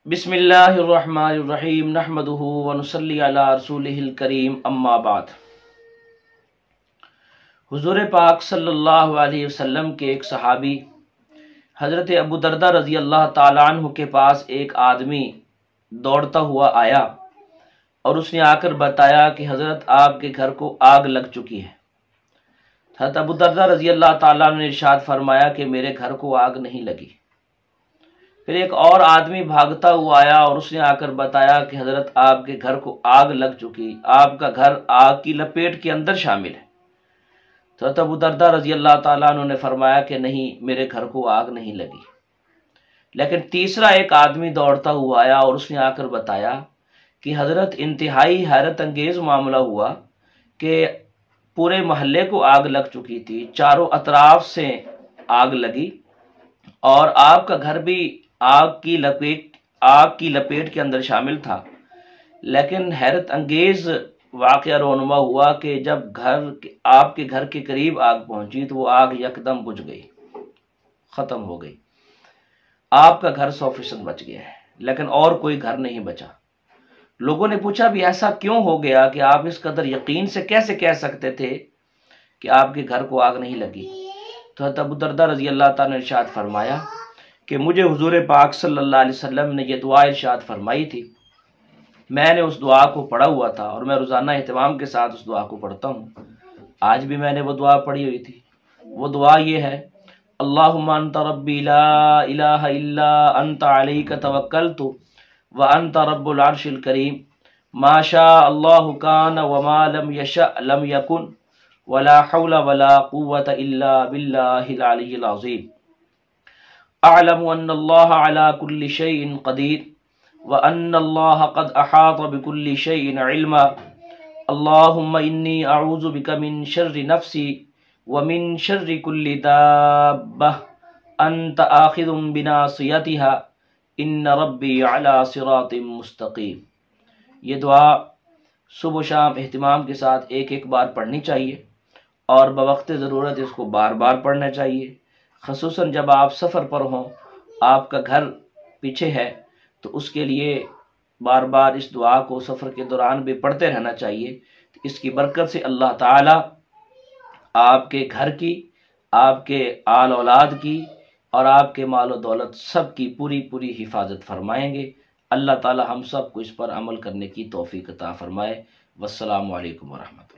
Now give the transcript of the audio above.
بسم اللہ الرحمن الرحیم نحمدہ ونصلی علی رسولہ الکریم اما بعد۔ حضور پاک صلی اللہ علیہ وسلم کے ایک صحابی حضرت ابو دردہ رضی اللہ تعالیٰ عنہ کے پاس ایک آدمی دوڑتا ہوا آیا اور اس نے آ کر بتایا کہ حضرت آپ کے گھر کو آگ لگ چکی ہے۔ حضرت ابو دردہ رضی اللہ تعالیٰ عنہ نے ارشاد فرمایا کہ میرے گھر کو آگ نہیں لگی۔ پھر ایک اور آدمی بھاگتا ہوا آیا اور اس نے آ کر بتایا کہ حضرت آپ کے گھر کو آگ لگ چکی، آپ کا گھر آگ کی لپیٹ کے اندر شامل ہے۔ تو حضرت ابو دردہ رضی اللہ تعالیٰ عنہ نے فرمایا کہ نہیں، میرے گھر کو آگ نہیں لگی۔ لیکن تیسرا ایک آدمی دوڑتا ہوا آیا اور اس نے آ کر بتایا کہ حضرت انتہائی حیرت انگیز معاملہ ہوا کہ پورے محلے کو آگ لگ چکی تھی، چاروں اطراف سے آگ لگی اور آپ کا گھر بھی آگ کی لپیٹ کے اندر شامل تھا۔ لیکن حیرت انگیز واقعہ رونما ہوا کہ جب آپ کے گھر کے قریب آگ پہنچی تو وہ آگ یکدم بجھ گئی، ختم ہو گئی۔ آپ کا گھر 100% بچ گیا ہے، لیکن اور کوئی گھر نہیں بچا۔ لوگوں نے پوچھا بھی ایسا کیوں ہو گیا کہ آپ اس قدر یقین سے کیسے کہہ سکتے تھے کہ آپ کے گھر کو آگ نہیں لگی؟ تو حضرت ابو دردہ رضی اللہ تعالیٰ نے ارشاد فرمایا کہ مجھے حضور پاک صلی اللہ علیہ وسلم نے یہ دعا ارشاد فرمائی تھی، میں نے اس دعا کو پڑھا ہوا تھا اور میں روزانہ اہتمام کے ساتھ اس دعا کو پڑھتا ہوں۔ آج بھی میں نے وہ دعا پڑھی ہوئی تھی۔ وہ دعا یہ ہے: اللہم انت ربی لا الہ الا انت علیک توکلت وانت رب العرش الکریم ما شاء اللہ کان وما لم یشأ لم یکن ولا حول ولا قوة الا باللہ العلی العظیم اعلم ان اللہ علی کل شیء قدیر وان اللہ قد احاط بكل شیء علما اللہم انی اعوذ بک من شر نفسی ومن شر کل دابہ انت آخذ بناصیتها ان ربی علی صراط مستقیم۔ یہ دعا صبح و شام اہتمام کے ساتھ ایک ایک بار پڑھنی چاہیے اور بوقت ضرورت اس کو بار بار پڑھنا چاہیے، خصوصاً جب آپ سفر پر ہوں، آپ کا گھر پیچھے ہے تو اس کے لیے بار بار اس دعا کو سفر کے دوران بھی پڑھتے رہنا چاہیے۔ اس کی برکت سے اللہ تعالیٰ آپ کے گھر کی، آپ کے آل اولاد کی اور آپ کے مال و دولت سب کی پوری حفاظت فرمائیں گے۔ اللہ تعالیٰ ہم سب کو اس پر عمل کرنے کی توفیق عطا فرمائے۔ والسلام علیکم ورحمۃ اللہ۔